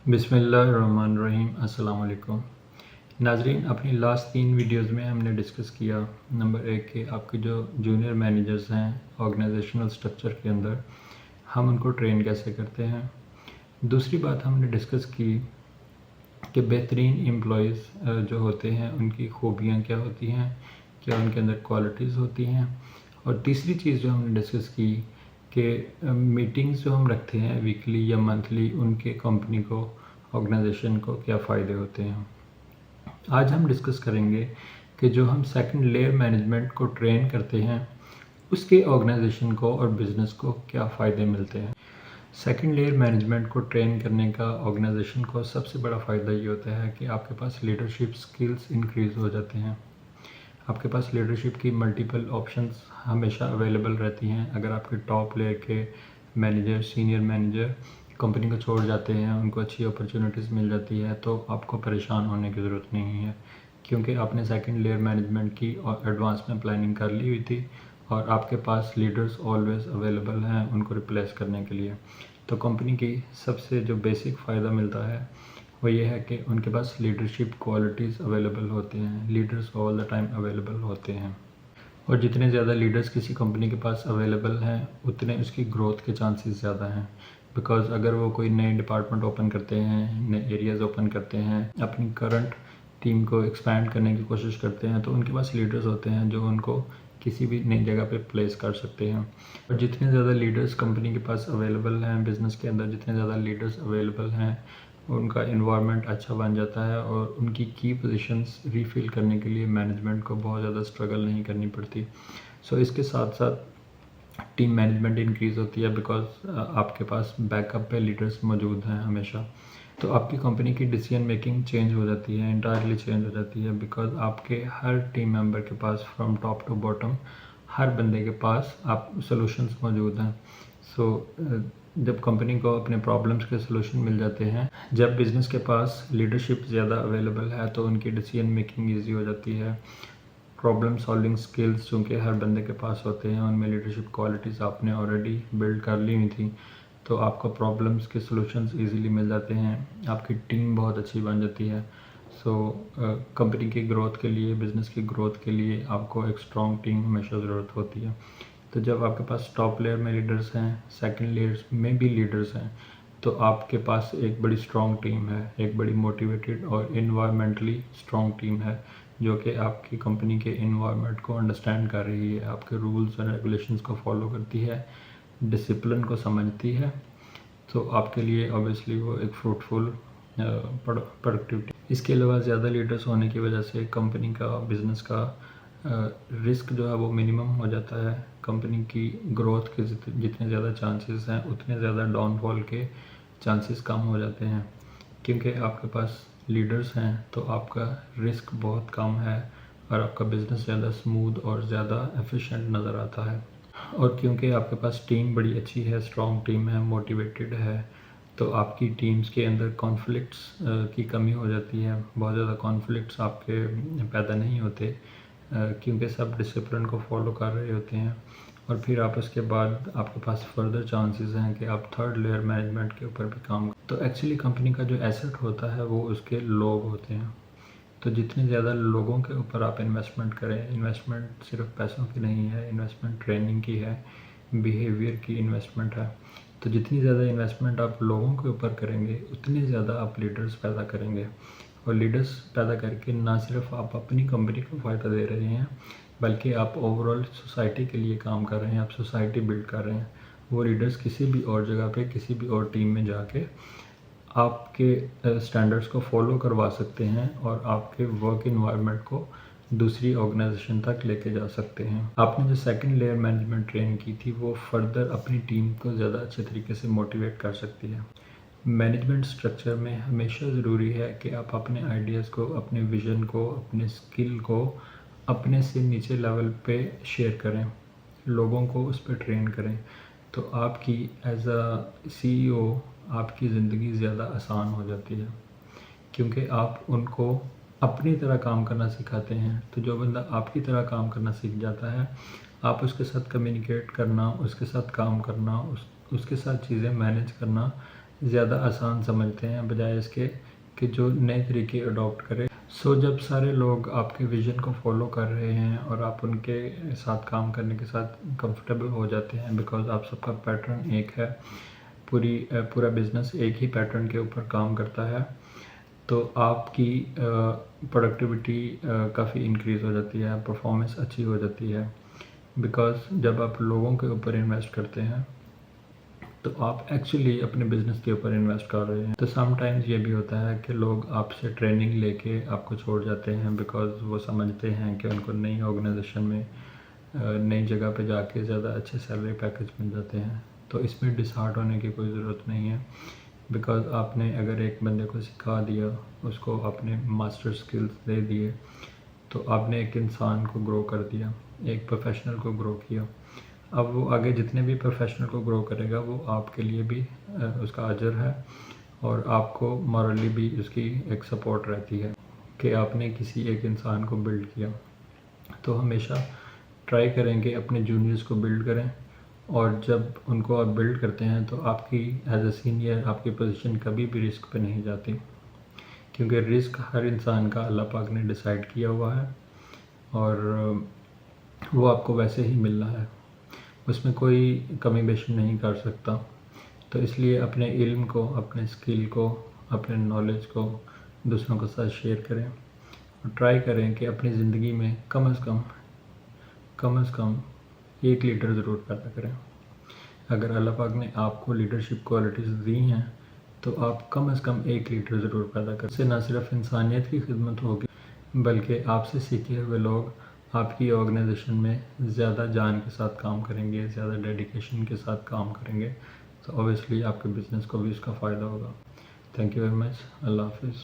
बिस्मिल्लाहिर्रहमानिर्रहीम। अस्सलाम वालेकुम नाजरीन, अपनी लास्ट 3 वीडियोज़ में हमने डिस्कस किया नंबर 1 कि आपके जो जूनियर मैनेजर्स हैं ऑर्गेनाइजेशनल स्ट्रक्चर के अंदर हम उनको ट्रेन कैसे करते हैं। दूसरी बात हमने डिस्कस की कि बेहतरीन एम्प्लॉयज़ जो होते हैं उनकी खूबियाँ क्या होती हैं, क्या उनके अंदर क्वालिटीज़ होती हैं। और तीसरी चीज़ जो हमने डिस्कस की कि मीटिंग्स जो हम रखते हैं वीकली या मंथली, उनके कंपनी को, ऑर्गेनाइजेशन को क्या फ़ायदे होते हैं। आज हम डिस्कस करेंगे कि जो हम सेकंड लेयर मैनेजमेंट को ट्रेन करते हैं उसके ऑर्गेनाइजेशन को और बिज़नेस को क्या फ़ायदे मिलते हैं। सेकंड लेयर मैनेजमेंट को ट्रेन करने का ऑर्गेनाइजेशन को सबसे बड़ा फ़ायदा ये होता है कि आपके पास लीडरशिप स्किल्स इंक्रीज़ हो जाते हैं। आपके पास लीडरशिप की मल्टीपल ऑप्शंस हमेशा अवेलेबल रहती हैं। अगर आपके टॉप लेयर के मैनेजर, सीनियर मैनेजर कंपनी को छोड़ जाते हैं, उनको अच्छी अपॉर्चुनिटीज़ मिल जाती है, तो आपको परेशान होने की ज़रूरत नहीं है, क्योंकि आपने सेकंड लेयर मैनेजमेंट की और एडवांस में प्लानिंग कर ली हुई थी और आपके पास लीडर्स ऑलवेज़ अवेलेबल हैं उनको रिप्लेस करने के लिए। तो कंपनी की सबसे जो बेसिक फ़ायदा मिलता है वो ये है कि उनके पास लीडरशिप क्वालिटीज़ अवेलेबल होते हैं, leaders all the time available होते हैं। और जितने ज़्यादा लीडर्स किसी कंपनी के पास अवेलेबल हैं उतने उसकी ग्रोथ के चांसेस ज़्यादा हैं। बिकॉज़ अगर वो कोई नए डिपार्टमेंट ओपन करते हैं, नए एरियाज़ ओपन करते हैं, अपनी करंट टीम को एक्सपैंड करने की कोशिश करते हैं, तो उनके पास लीडर्स होते हैं जो उनको किसी भी नई जगह पे प्लेस कर सकते हैं। और जितने ज़्यादा लीडर्स कंपनी के पास अवेलेबल हैं बिज़नेस के अंदर, जितने ज़्यादा लीडर्स अवेलेबल हैं, उनका इन्वायरमेंट अच्छा बन जाता है और उनकी की पोजीशंस रीफ़िल करने के लिए मैनेजमेंट को बहुत ज़्यादा स्ट्रगल नहीं करनी पड़ती। सो इसके साथ साथ टीम मैनेजमेंट इंक्रीज़ होती है बिकॉज़ आपके पास बैकअप पे लीडर्स मौजूद हैं हमेशा। तो आपकी कंपनी की डिसीजन मेकिंग चेंज हो जाती है, इंटायरली चेंज हो जाती है, बिकॉज़ आपके हर टीम मेंबर के पास फ्रॉम टॉप टू बॉटम हर बंदे के पास आप सॉल्यूशंस मौजूद हैं। सो जब कंपनी को अपने प्रॉब्लम्स के सॉल्यूशन मिल जाते हैं, जब बिज़नेस के पास लीडरशिप ज़्यादा अवेलेबल है तो उनकी डिसीजन मेकिंग ईजी हो जाती है। प्रॉब्लम सॉल्विंग स्किल्स चूँकि हर बंदे के पास होते हैं, उनमें लीडरशिप क्वालिटीज़ आपने ऑलरेडी बिल्ड कर ली हुई थी, तो आपको प्रॉब्लम्स के सॉल्यूशंस इजीली मिल जाते हैं, आपकी टीम बहुत अच्छी बन जाती है। सो कंपनी की ग्रोथ के लिए, बिज़नेस की ग्रोथ के लिए आपको एक स्ट्रॉन्ग टीम हमेशा ज़रूरत होती है। तो जब आपके पास टॉप लेयर में लीडर्स हैं, सेकंड लेयर्स में भी लीडर्स हैं, तो आपके पास एक बड़ी स्ट्रॉन्ग टीम है, एक बड़ी मोटिवेटेड और इन्वायरमेंटली स्ट्रॉन्ग टीम है जो कि आपकी कंपनी के इन्वायरमेंट को अंडरस्टैंड कर रही है, आपके रूल्स एंड रेगुलेशंस को फॉलो करती है, डिसिप्लिन को समझती है। तो आपके लिए ऑब्वियसली वो एक फ्रूटफुल प्रोडक्टिविटी। इसके अलावा ज़्यादा लीडर्स होने की वजह से कंपनी का, बिज़नेस का रिस्क जो है वो मिनिमम हो जाता है। कंपनी की ग्रोथ के जितने ज़्यादा चांसेस हैं उतने ज़्यादा डाउनफॉल के चांसेस कम हो जाते हैं, क्योंकि आपके पास लीडर्स हैं तो आपका रिस्क बहुत कम है और आपका बिज़नेस ज़्यादा स्मूथ और ज़्यादा एफिशिएंट नज़र आता है। और क्योंकि आपके पास टीम बड़ी अच्छी है, स्ट्रॉन्ग टीम है, मोटिवेटेड है, तो आपकी टीम्स के अंदर कॉन्फ्लिक्ट्स की कमी हो जाती है। बहुत ज़्यादा कॉन्फ्लिक्ट्स आपके पैदा नहीं होते क्योंकि सब डिसिप्लिन को फॉलो कर रहे होते हैं। और फिर आप उसके बाद आपके पास फर्दर चांसेस हैं कि आप थर्ड लेयर मैनेजमेंट के ऊपर भी काम। तो एक्चुअली कंपनी का जो एसेट होता है वो उसके लोग होते हैं। तो जितने ज़्यादा लोगों के ऊपर आप इन्वेस्टमेंट करें, इन्वेस्टमेंट सिर्फ पैसों की नहीं है, इन्वेस्टमेंट ट्रेनिंग की है, बिहेवियर की इन्वेस्टमेंट है। तो जितनी ज़्यादा इन्वेस्टमेंट आप लोगों के ऊपर करेंगे उतने ज़्यादा आप लीडर्स पैदा करेंगे। और लीडर्स पैदा करके ना सिर्फ आप अपनी कंपनी को फ़ायदा दे रहे हैं, बल्कि आप ओवरऑल सोसाइटी के लिए काम कर रहे हैं, आप सोसाइटी बिल्ड कर रहे हैं। वो लीडर्स किसी भी और जगह पे, किसी भी और टीम में जाके आपके स्टैंडर्ड्स को फॉलो करवा सकते हैं और आपके वर्क इन्वायरमेंट को दूसरी ऑर्गेनाइजेशन तक लेके जा सकते हैं। आपने जो सेकंड लेयर मैनेजमेंट ट्रेन की थी वो फर्दर अपनी टीम को ज़्यादा अच्छे तरीके से मोटिवेट कर सकती है। मैनेजमेंट स्ट्रक्चर में हमेशा ज़रूरी है कि आप अपने आइडियाज़ को, अपने विज़न को, अपने स्किल को अपने से नीचे लेवल पे शेयर करें, लोगों को उस पर ट्रेन करें। तो आपकी एज अ CEO आपकी ज़िंदगी ज़्यादा आसान हो जाती है, क्योंकि आप उनको अपनी तरह काम करना सिखाते हैं। तो जो बंदा आपकी तरह काम करना सीख जाता है, आप उसके साथ कम्युनिकेट करना, उसके साथ काम करना, उसके साथ चीज़ें मैनेज करना ज़्यादा आसान समझते हैं बजाय इसके कि जो नए तरीके अडॉप्ट करें। जब सारे लोग आपके विज़न को फॉलो कर रहे हैं और आप उनके साथ काम करने के साथ कंफर्टेबल हो जाते हैं, बिकॉज़ आप सबका पैटर्न एक है, पूरा बिज़नेस एक ही पैटर्न के ऊपर काम करता है, तो आपकी प्रोडक्टिविटी काफ़ी इंक्रीज़ हो जाती है, परफॉर्मेंस अच्छी हो जाती है। बिकॉज़ जब आप लोगों के ऊपर इन्वेस्ट करते हैं तो आप एक्चुअली अपने बिज़नेस के ऊपर इन्वेस्ट कर रहे हैं। तो समटाइम्स ये भी होता है कि लोग आपसे ट्रेनिंग लेके आपको छोड़ जाते हैं, बिकॉज़ वो समझते हैं कि उनको नई ऑर्गेनाइजेशन में नई जगह पे जाके ज़्यादा अच्छे सैलरी पैकेज मिल जाते हैं। तो इसमें डिसहार्ट होने की कोई ज़रूरत नहीं है, बिकॉज़ आपने अगर एक बंदे को सिखा दिया, उसको आपने मास्टर स्किल्स दे दिए, तो आपने एक इंसान को ग्रो कर दिया, एक प्रोफेशनल को ग्रो किया। अब वो आगे जितने भी प्रोफेशनल को ग्रो करेगा वो आपके लिए भी उसका अजर है, और आपको मॉरली भी उसकी एक सपोर्ट रहती है कि आपने किसी एक इंसान को बिल्ड किया। तो हमेशा ट्राई करें कि अपने जूनियर्स को बिल्ड करें, और जब उनको आप बिल्ड करते हैं तो आपकी एज अ सीनियर आपकी पोजीशन कभी भी रिस्क पे नहीं जाती, क्योंकि रिस्क हर इंसान का अल्लाह पाक ने डिसाइड किया हुआ है और वो आपको वैसे ही मिलना है, उसमें कोई कमी बेशी नहीं कर सकता। तो इसलिए अपने इल्म को, अपने स्किल को, अपने नॉलेज को दूसरों के साथ शेयर करें, और ट्राई करें कि अपनी ज़िंदगी में कम से कम एक लीडर ज़रूर पैदा करें। अगर अल्लाह पाक ने आपको लीडरशिप क्वालिटीज़ दी हैं तो आप कम से कम एक लीडर ज़रूर पैदा करें। इससे न सिर्फ इंसानियत की खिदमत होगी, बल्कि आपसे सीखे हुए लोग आपकी ऑर्गेनाइजेशन में ज़्यादा जान के साथ काम करेंगे, ज़्यादा डेडिकेशन के साथ काम करेंगे, तो ऑब्वियसली आपके बिज़नेस को भी इसका फ़ायदा होगा। Thank you very much. अल्लाह हाफ़िज़।